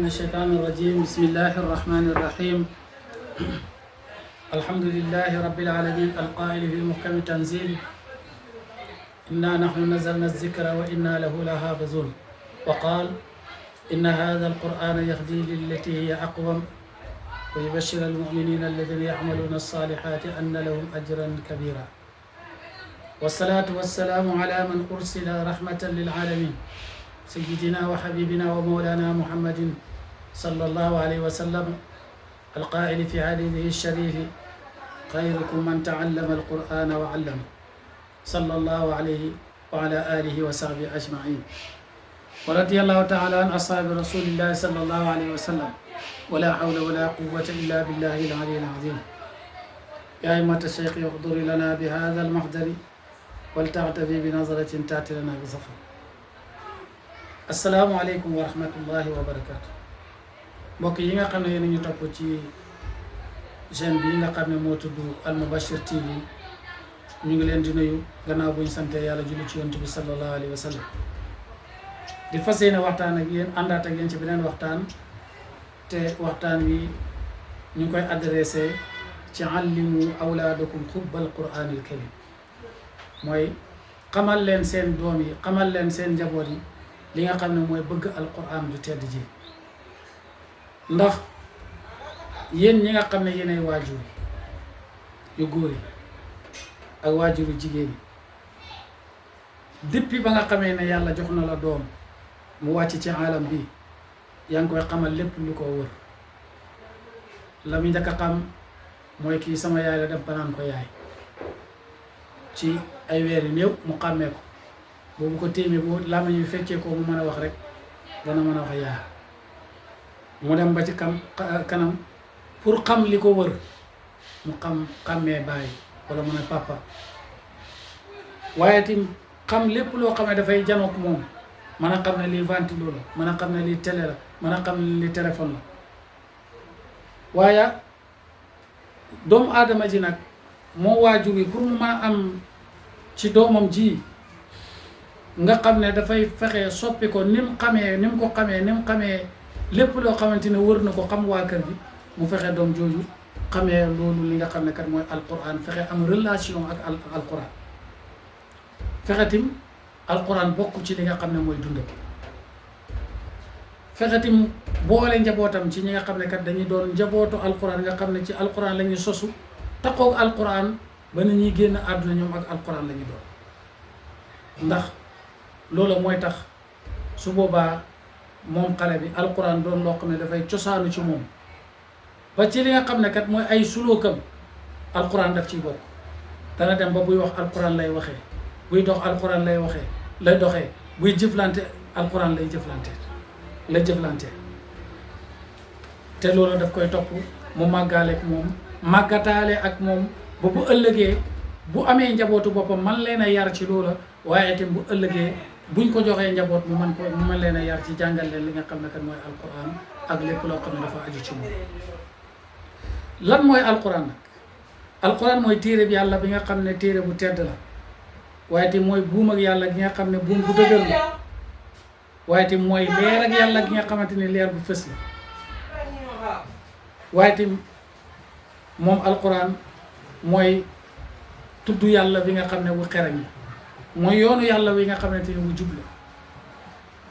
من الشيطان الرجيم. بسم الله الرحمن الرحيم. الحمد لله رب العالمين القائل في محكم تنزيله إنا نحن نزلنا الذكر وإنا له لحافظون. وقال إن هذا القرآن يهدي للتي هي أقوم ويبشر المؤمنين الذين يعملون الصالحات أن لهم أجرا كبيرا. والصلاة والسلام على من أرسل رحمة للعالمين سيدنا وحبيبنا ومولانا محمد صلى الله عليه وسلم القائل في حديثه الشريف خيركم من تعلم القرآن وعلمه صلى الله عليه وعلى آله وصحبه أجمعين. ورضي الله تعالى عن أصحاب رسول الله صلى الله عليه وسلم ولا حول ولا قوة إلا بالله العلي العظيم. يا أئمة الشيخ احضر لنا بهذا المحضر ولتعتفي بنظرة تأتي لنا بظفر. السلام عليكم ورحمة الله وبركاته. mbokk yi nga xam ne yéen ñu topp ci chaîne bi nga xam ne moo tudd Al Moubachir TV ñu ngi leen di nuyu gannaaw buñ sante yàlla julli ci yonent bi sallallahu alayhi wa sallam di fas yéene waxtaan ak yéen àndaat ak yéen ci beneen waxtaan te waxtaan wi ñu ngi koy adressé ci allimu awlaadakum xubbal quraanil karim mooy xamal leen seen doom yi xamal leen seen njaboot yi li nga xam ne mooy bëgg alquran du tedd ji. ndax yéen ñi nga xam ne yéenay waajur yu góor yi ak waajur yu jigéen yi depuis ba nga xamee ne yàlla jox na la doom mu wàcc ci alam bi yaa ngi koy xamal lépp lu ko wër. la mu njëkk a xam mooy kii sama yaay la def banaan ko yaay ci ay weer yu néew mu xàmmee ko boobu ko téemee boo làmmiñ yu fekkee ko mu mën a wax rek dana mën a wax yaay mu dem ba ci kanam pour xam li ko wër mu xàmmee baay wala mu ne papa waaye tim xam lépp loo xam ne dafay janook moom mën a xam ne lii ventilo la mën a xam ne lii télé la mën a xam ne lii téléphone la. waaye doomu aadama ji nag moo waajur yi pour mu mën a am ci doomam ji nga xam ne dafay fexe soppi ko ni mu xamee lépp loo xamante ne wër na ko xam waa kër gi mu fexe doom jooju xamee loolu li nga xam ne kat mooy alquran fexe am relation ak alquran fexe tim alquran bokk ci li nga xam ne mooy dundam fexe tim boole njabootam ci ñi nga xam ne kat dañuy doon njabootu alquran nga xam ne ci alquran la ñuy sosu taqoog alquran ba ni ñuy génn àdduna ñoom ak alquran la ñuy doon ndax loolu mooy tax su boobaa moom xale bi alquran doon loo xam ne dafay cosaanu ci moom ba ci li nga xam ne kat mooy ay sulookam alquran daf ciy bokk. dana dem ba buy wax alquran lay waxee buy dox alquran lay waxee lay doxee buy jëflante alquran lay jëflante te loolu daf koy topp mu màggaale ak moom màggataale ak moom ba bu ëllëgee bu amee njabootu boppam man leen a yar ci loola waaye itam bu ëllëgee buñ ko joxee njaboot mu mën leen a yar ci jàngal leen li nga xam ne kat mooy alquran ak lépp loo xam ne dafa aju ci moom. lan mooy alquran nag alquran mooy téere bi yàlla bi nga xam ne téere bu tedd la waaye te mooy buum ak yàlla gi nga xam ne buum bu dëgër la waaye te mooy leer ak yàlla gi nga xamante ne leer bu fës la waaye te moom alquran mooy tudd yàlla bi nga xam ne bu xereñ la mooy yoonu yàlla wi nga xamante ne mu jub la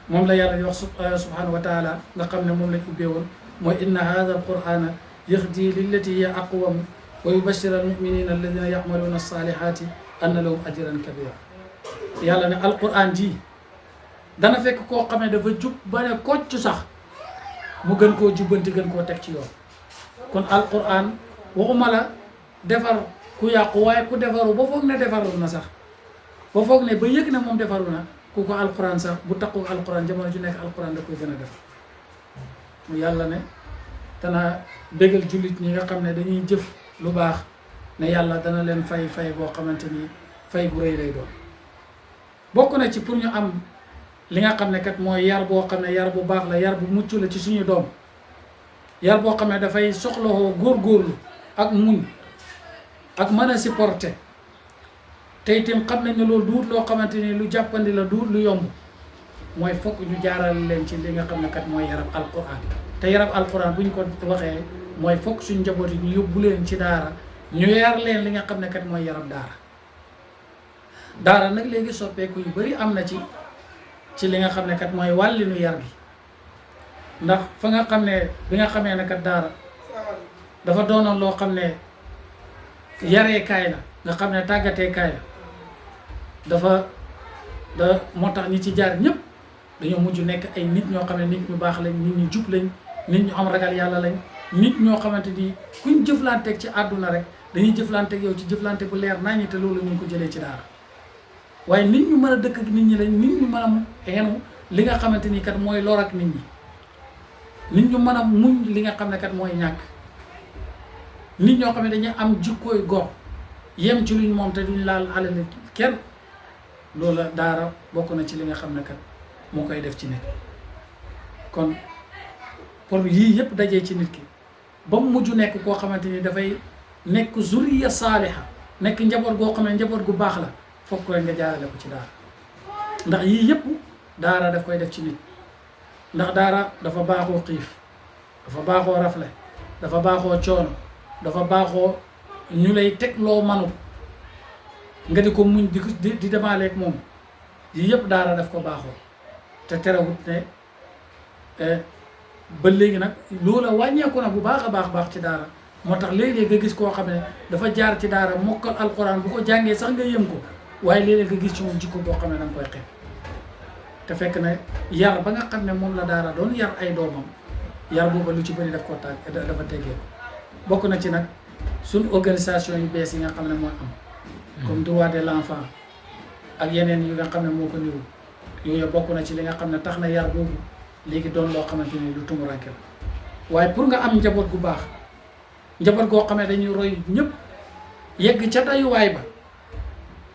moom la yàlla di wax subhanahu wa taala nga xam ne moom lañ ubbee woon mooy inna hadha alqur'ana yahdi lillati hiya aqwam wa yubashshiru almuminina alladina ya'maluna as-salihati anna lahum ajran kabira. yàlla ne alquran ji dana fekk koo xam ne dafa jub ba ne kocc sax mu gën koo jubbanti gën koo teg ci yoon. kon alquran waxuma la defar ku yàqu waaye ku defaru ba foog ne defaru na sax ba foog ne ba yëg ne moom defaru na ku ko alquran sax bu takku alquran jamono ju nekk alquran da koy gën a def. mu yàlla ne dana bégal jullit ñi nga xam ne dañuy jëf lu baax ne yàlla dana leen fay boo xamante ni fay bu rëy lay doon. bokk na ci pour ñu am li nga xam ne kat mooy yar boo xam ne yar bu baax la yar bu mucc la ci suñu doom yar boo xam ne dafay soxlawoo góorgóorlu ak muñ ak mën a supporter te itam xam nañ ne loolu duut loo xamante ni lu jàppandi la duut lu yomb mooy fokk ñu jaaral leen ci li nga xam ne kat mooy yarab alquran te yarab alquran bu ñu ko waxee mooy fokk suñu njaboot yi ñu yóbbu leen ci daara ñu yar leen li nga xam ne kat mooy yarab daara nag léegi soppeeku yu bari am na ci li nga xam ne kat mooy wàllinu yar gi ndax fa nga xam ne bi nga xamee ne kat daara dafa doonoon loo xam ne yareekaay la nga xam ne tàggateekaay la moo tax ñi ci jaar ñëpp dañoo mujj nekk ay nit ñoo xam ne nit ñu baax lañ nit ñu jub lañ nit ñu am ragal yàlla lañ nit ñoo xamante ni kuñ jëflanteeg ci àdduna rek dañuy jëflanteeg yow ci jëflante bu leer naññi te loolu ñu ngi ko jëlee ci daara waaye nit ñu mën a dëkk ak nit ñi lañ nit ñu mën a xenu li nga xamante ni kat mooy lor ak nit ñi nit ñu mën a muñ li nga xam ne kat mooy ñàkk nit ñoo xam ne dañuy am jikkooy góor yem ci luñ moom te duñ laal alal kenn loolu daara bokk na ci li nga xam ne kat moo koy def ci nit kon pour yii yëpp dajee ci nit ki ba mu mujj nekk koo xamante ni dafay nekk zuriya saaliha nekk njaboot goo xam ne njaboot gu baax la fokk rek nga jaarale ko ci daara ndax yii yëpp daara daf koy def ci nit ndax daara dafa baaxoo xiif dafa baaxoo rafle dafa baaxoo coono dafa baaxoo ñu lay teg loo manut nga di ko muñ di demaaleeg moom yii yëpp daara daf ko baaxoo te terewut ne ba léegi nag loola wàññeeku na bu baax a baax ci daara moo tax léeg-léeg nga gis koo xam ne dafa jaar ci daara mokkal alquran bu ko jàngee sax nga yëm ko waaye léeg-léeg nga gis ci moom jikko boo xam ne da nga koy xeeb te fekk ne yar ba nga xam ne moom la daara doon yar ay doomam yar booba lu ci bëri daf ko tàgg dafa teggee ko bokk na ci nag suñ organisation yu bees yi nga xam ne mooy am comme droit de l'enfant ak yeneen yi nga xam ne moo ko niru yooyu bokk na ci li nga xam ne tax na yar boobu léegi doon loo xamante ni lu tumuranke la waaye pour nga am njaboot gu baax njaboot goo xam ne dañuy roy ñëpp yegg ca dayuwaay ba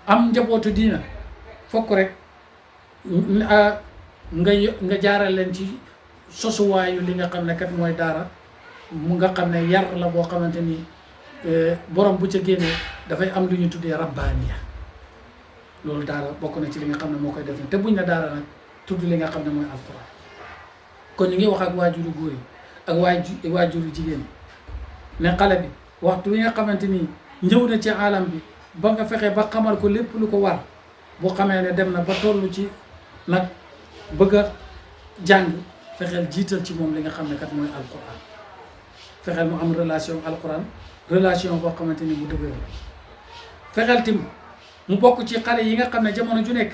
am njabootu diina fokk rek nga jaaral leen ci sosuwaayu li nga xam ne kat mooy daara mu nga xam ne yar la boo xamante ni borom bu ca génnee dafay am lu ñu tuddee rabbaaniya loolu daara bokk na ci li nga xam ne moo koy def te buñ na daara nag tudd li nga xam ne mooy alquran kon ñu ngi wax ak waajuru góor yi ak waajuru jigéen yi ne xale bi waxtu wi nga xamante ni ñëw na ci alam bi ba nga fexe ba xamal ko lépp lu ko war boo xamee ne dem na ba toll ci nag bëgg a jàng fexeel jiital ci moom li nga xam ne kat mooy alquran fexeel mu am relation alquran relation boo xamante ni bu dëgër la fexeel tim mu bokk ci xale yi nga xam ne jamono ju nekk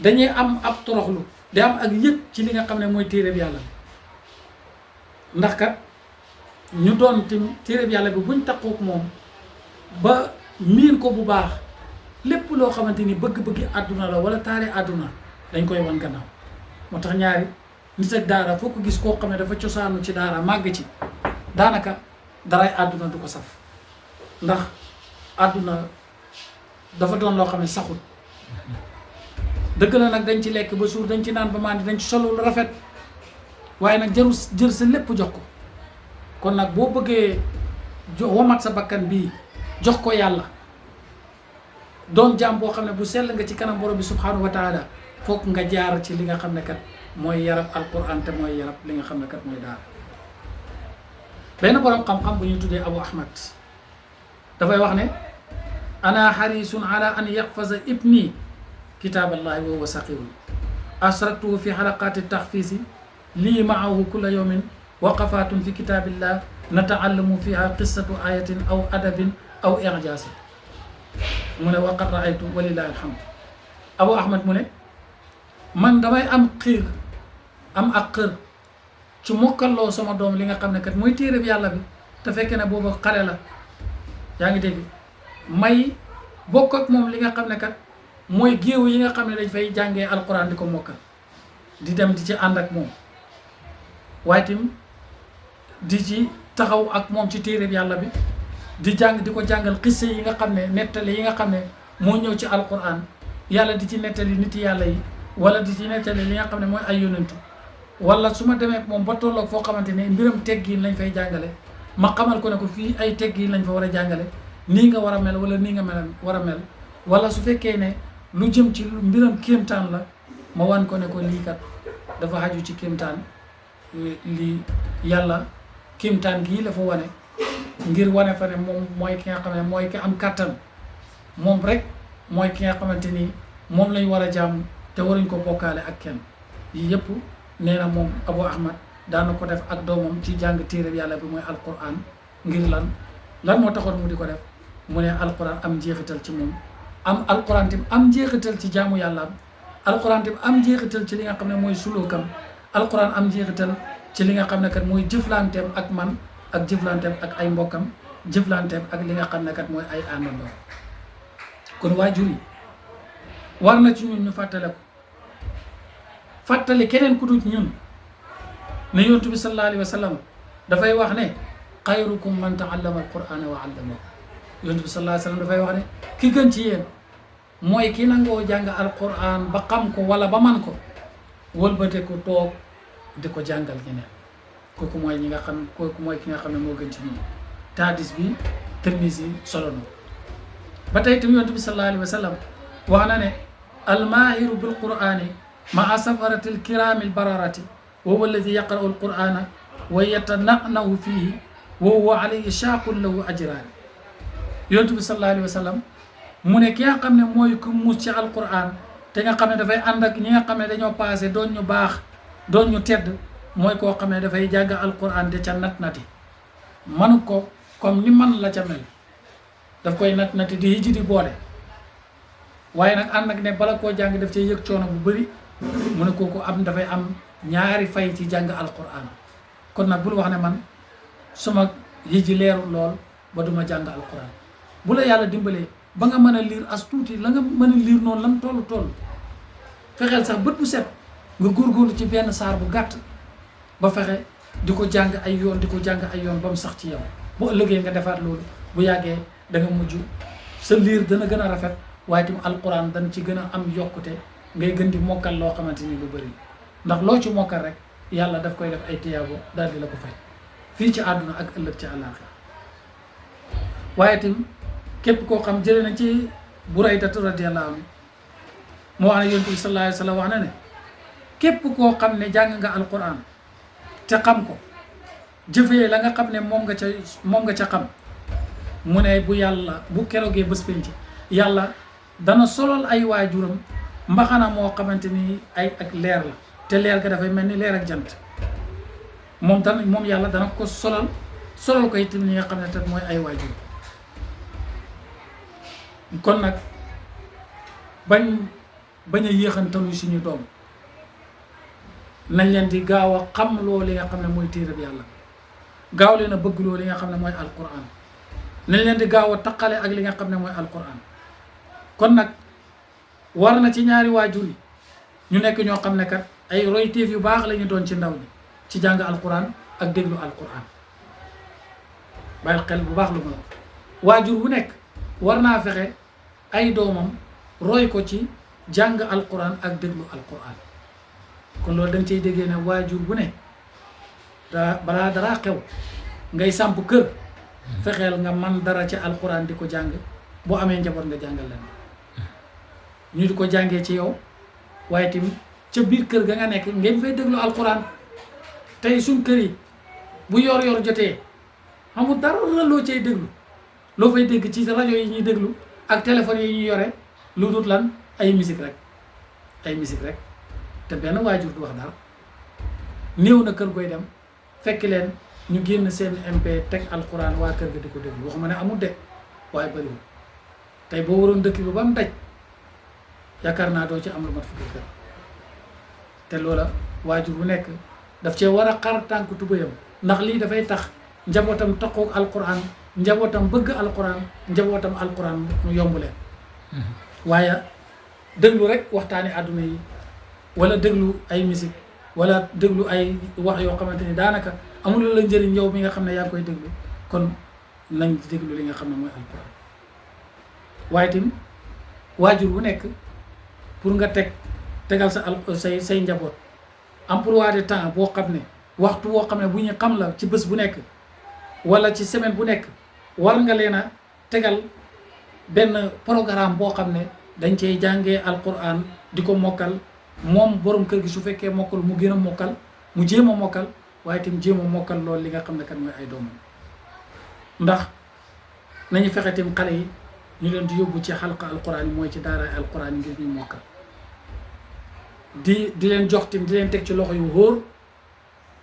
dañuy am ab toroxlu di am ak yëg ci li nga xam ne mooy téereb yàlla bi ndax kat ñu doon tim téereb yàlla bi buñ takkook moom ba miin ko bu baax lépp loo xamante ni bëgg-bëggi àdduna la wala taari àdduna dañ koy wan gannaaw moo tax ñaari nit ak daara foo ko gis koo xam ne dafa cosaanu ci daara màgg ci daanaka daray àdduna du ko saf ndax àdduna dafa doon loo xam ne saxut dëgg la nag dañ ci lekk ba suur dañ ci naan ba màndi dañ ci solo lu rafet waaye nag jarul jël sa lépp jox ko kon nag boo bëggee womat sa bakkan bii jox ko yàlla doon jaam boo xam ne bu sell nga ci kanam borom bi subhanahu wa taala foog nga jaar ci li nga xam ne kat mooy yarab alquran te mooy yarab li nga xam ne kat mooy daara benn borom xam-xam bu ñuy tuddee Abu Ahmad dafay wax ne ana xarisun ala an yaxfaza ibni kitaaballahi wa huwa saqirun asraktuhu fi xalaqaati taxfiisi lii maahu kulla yawmin waqafaatun fi kitaabillah nataallamu fiha qissatu ayatin aw adabin aw irjaasin mu ne waqad raaytu walillahi alhamd Abu Ahmad mu ne man damay am xiir am ak xër ci mokkalloo sama doom li nga xam ne kat mooy téereb yàlla bi te fekkee ne booba xale la yaa ngi dégg may bokk ak moom li nga xam ne kat mooy géew yi nga xam ne dañ fay jàngee alquran di ko mokkal di dem di ci ànd ak moom waaye tim di ci taxaw ak moom ci téereb yàlla bi di jàng di ko jàngal xisse yi nga xam ne nettali yi nga xam ne moo ñëw ci alquran yàlla di ci nettali nit yàlla yi wala di ci nettali li nga xam ne mooy ay yonentu wala su ma demee moom ba tolloog foo xamante ne mbiram teggiin lañ fay jàngale ma xamal ko ne ko fii ay teggiin lañ fa war a jàngale nii nga war a mel wala nii nga mel war a mel wala su fekkee ne lu jëm ci mbiram kéemtaan la ma wan ko ne ko lii kat dafa xaju ci kéemtaan lii yàlla kéemtaan gii la fa wane ngir wane fa ne moom mooy ki nga xam ne mooy ki am kàttan moom rek mooy ki nga xamante ni moom lañ war a jaamu te waruñ ko bokkaale ak kenn yii yëpp nee na moom Abu Ahmad daana ko def ak doomam ci jàng téereb yàlla bi mooy alquran ngir lan moo taxoon mu di ko def mu ne alquran am njeexital ci moom am alquran tim am njeexital ci jaamu yàlla am alquran tim am njeexital ci li nga xam ne mooy suluukam alquran am njeexital ci li nga xam ne kat mooy jëflanteem ak man ak jëflanteem ak ay mbokkam jëflanteem ak li nga xam ne kat mooy ay àndandoo kon waajur yi war na ci ñun ñu fàttale ko fàttali keneen ku dul ñun ne yonent bi sallallahu alayhi wa sallam dafay wax ne xayrukum man taallama alqur'ana wa allamahu yonent bi sallallahu alayhi wa sallam dafay wax ne ki gën ci yéen mooy ki nangoo jàng alqur'an ba xam ko wala ba man ko wëlbate ko toog di ko jàngal ñeneen kooku mooy ñi nga xam kooku mooy ki nga xam ne moo gën ci ñun taadis bi Tirmisi solo na ba tey tamit yonent bi sallallahu alayhi wa sallam wax na ne almaahiru bil qur'ani maa safarati alkirami albararati wa huwa alladi yaqra'u alqur'ana wa yatana'nahu fihi wa huwa alayhi shaaqun lahu ajraani yonent bi sallallahu alayhi wa sallam mu ne ki nga xam ne mooy ku muus ci alqur'an te nga xam ne dafay ànd ak ñi nga xam ne dañoo passé doon ñu baax doon ñu tedd mooy koo xam ne dafay jàng alqur'an de ca nat-nati manu ko comme ni man la ca mel daf koy nat-nati di hijji di boole waaye nag ànd ak ne bala koo jàng daf cay yëg coono bu bëri mu ne kooku am dafay am ñaari fay ci jàng alqur'an kon nag bul wax ne man suma hijji leerul lool ba duma jàng alqur'an bu la yàlla dimbalee ba nga mën a liir as tuuti la nga mën a liir noonu lam toll fexeel sax bët bu set nga góorgóorlu ci benn saar bu gàtt ba fexe di ko jàng ay yoon di ko jàng ay yoon ba mu sax ci yow bu ëllëgee nga defaat loolu bu yàggee da nga mujj sa liir dana gën a rafet waaye tamit alquran dañ ci gën a am yokkute ngay gën di mokkal loo xamante ni lu bëri ndax loo ci mokkal rek yàlla daf koy def ay tiyaabo daal di la ko fay fii ci àdduna ak ëllëg ci àllaaxira waaye tamit képp koo xam jëlee na ci Buraydatu radiyallahu anhu moo wax ne yonent bi sallallahu alayhi wa sallam wax na ne képp koo xam ne jàng nga alquran te xam ko jëfee la nga xam ne moom nga ca xam mu ne bu yàlla bu keroogee bés penc yàlla dana solal ay waajuram mbaxana moo xamante ni ay ak leer la te leer ga dafay mel ni leer ak jant moom yàlla dana ko solal ko itam ñi nga xam ne te mooy ay waajur kon nag bañ a yéexantalu suñu doom nañ leen di gaaw a xam loolu li nga xam ne mooy téereb yàlla gaaw leen a bëgg loolu li nga xam ne mooy alquran nañ leen di gaaw a taqale ak li nga xam ne mooy alquran kon nag war na ci ñaari waajur yi ñu nekk ñoo xam ne kat ay royteef yu baax la ñu doon ci ndaw ñi ci jàng alquran ak déglu alquran bàyyil xel bu baax lu ma la waajur bu nekk war naa fexe ay doomam roy ko ci jàng alquran ak déglu alquran kon loolu da nga cay déggee ne waajur bu ne balaa dara xew ngay samp kër fexeel nga man dara ci alquran di ko jàng boo amee njaboot nga jàngal leen ñu di ko jàngee ci yow waaye tamit ca biir kër ga nga nekk ngeen fay déglu alquran tey suñ kër yi bu yor jotee xamul dara loo cay déglu loo fay dégg ci rajo yi ñuy déglu ak téléphone yi ñuy yore lu dul lan ay musique rek te benn waajur du wax dara néew na kër gooy dem fekk leen ñu génn seen MP teg alquran waa kër ga di ko déglu waxuma ne amul de waaye bëriwul tey boo waroon dëkk bi ba mu daj yaakaar naa doo ci am lu mat fukki kër te loola waajur bu nekk daf cee war a xar tànk tubayam ndax lii dafay tax njabootam taqoog alquran njabootam bëgg alquran njabootam alquran mu yomb leen waaye déglu rek waxtaani àdduna yi wala déglu ay musique wala déglu ay wax yoo xamante ni daanaka amul la njëriñ yow mi nga xam ne yaa ngi koy déglu kon nañ déglu li nga xam ne mooy alquran waaye tamit waajur bu nekk pour nga tegal say njaboot emploi de temps boo xam ne waxtu woo xam ne bu ñu xam la ci bés bu nekk wala ci semaine bu nekk war nga leen a tegal benn programme boo xam ne dañ cey jàngee alquran di ko mokkal moom borom kër gi su fekkee mokkal mu gën a mokkal mu jéem a mokkal waaye itam jéem a mokkal loolu li nga xam ne kat mooy ay doomam ndax nañu fexe itam xale yi ñu leen di yóbbu ci xalqa alquran yi mooy ci daaraay alquran yi ngir ñu mokkal di leen jox tim di leen teg ci loxo yu wóor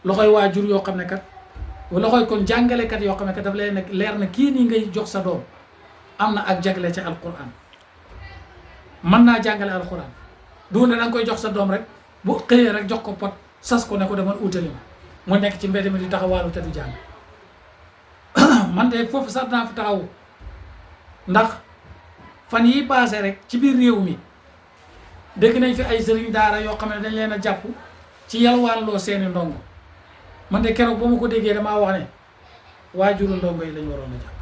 loxoy waajur yoo xam ne kat loxoy kon jàngalekat yoo xam ne kat daf leen nekk leer na kii nii ngay jox sa doom am na ak jagle ci alquran mën naa jàngale alquran du ne danga koy jox sa doom rek bu xëyee rek jox ko pot sas ko ne ko demal utali ma mu nekk ci mbedd mi di taxawaalu te du jàng man de foofu sax naa fi taxaw ndax fan yi paase rek ci biir réew mi dégg nañ fi ay sëriñ daara yoo xam ne dañ leen a jàpp ci yalwaanloo seeni ndongo man de keroog ba ma ko déggee damaa wax ne waajuru ndongo yi lañ waroon a jàpp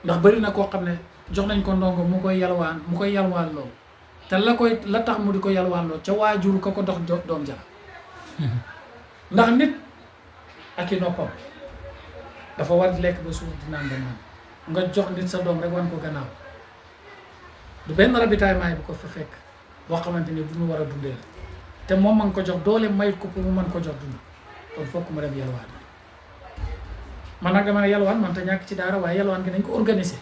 ndax bari na koo xam ne jox nañ ko ndongo mu koy yalwaanloo te la tax mu di ko yalwaanloo ca waajuru ko dox doom jara ndax nit ak i noppam dafa war di lekk ba suuf di naan ba naan nga jox nit sa doom rek wan ko gannaaw du benn ravitaillement bu ko fa fekk boo xamante ni bu ñu war a dundee la te moom ma ngi ko jox doole mayit ko pour mu mën ko jox dund kon fokk mu dem yalwaan man nag dama ne yalwaan man te ñàkk ci daara waaye yalwaan gi nañ ko organiser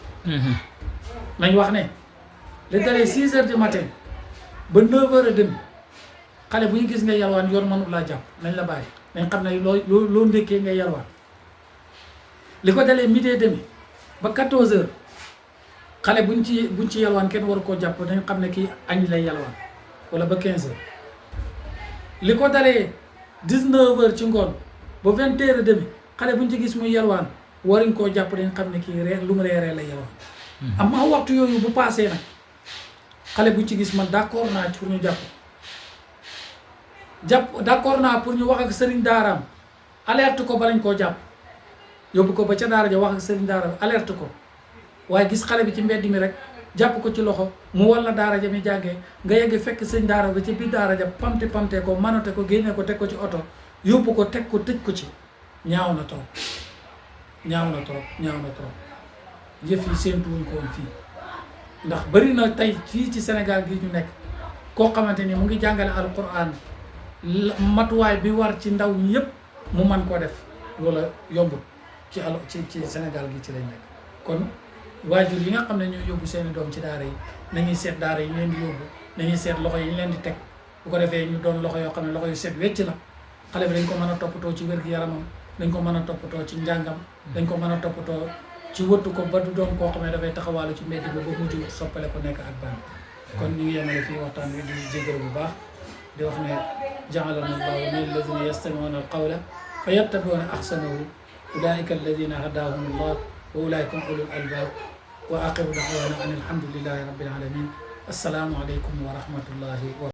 nañ wax ne li dalee 6 heures du matin ba 9 heures et demi xale bu ñu gis ngay yalwaan yoon mënul laa jàpp nañ la bàyyi nañ xam ne loo ndékkee ngay yalwaan li ko dalee midi et demi ba 14 heures xale buñ ci yalwaan kenn waru koo jàpp dañ xam ne kii añ lay yalwaan wala ba 15 heures li ko dalee 19 heures ci ngoon ba 20 heures et demi xale buñ ci gis muy yalwaan waruñ koo jàpp dañ xam ne kii reer lu mu reeree lay yalwaan amma waxtu yooyu bu paasee nag xale buñ ci gis man d'accord naa pour ñu jàpp d'accord naa pour ñu wax ak sëriñ daaraam alerte ko ba lañ koo jàpp yóbbu ko ba ca daara ja wax ak sëriñ daaraam alerte ko waaye gis xale bi ci mbedd mi rek jàpp ko ci loxo mu walla daara ja mi jàngee nga yegg fekk sëñ daara ba ci biir daara ja pamte ko manote ko génne ko teg ko ci oto yóbbu ko teg ko tëj ko ci ñaaw na trop yëf yi séentuwuñ ko woon fii ndax bari na tey fii ci Sénégal gi ñu nekk koo xamante ni mu ngi jàngale alquran matuwaay bi war ci ndaw ñi yëpp mu man koo def loola yombul ci Sénégal gi ci lañ nekk kon waajur yi nga xam ne ñoo yóbbu seeni doom ci daara yi nañuy seet daara yi ñu leen di yóbbu nañuy seet loxo yi ñu leen di teg bu ko defee ñu doon loxo yoo xam ne loxo yu set wecc la xale bi dañ ko mën a toppatoo ci wér-gu-yaramam dañ ko mën a toppatoo ci njàngam dañ ko mën a toppatoo ci wëttu ko ba du doon koo xam ne dafay taxawaalu ci mbedd bi ba mujj soppale ko nekk ak ban kon ñu ngi yemale fii waxtaan wi di jégal bu baax di wax ne ja'alana Allahu min alladina yastami'una alqawla fa yattabi'una ahsanahu ulaika alladina hadahum Allah wa ulaika hum ulul albab wa aqiru da'wana an alhamdulillahi rabbil alamin assalaamu aleykum wa rahmatullahi wa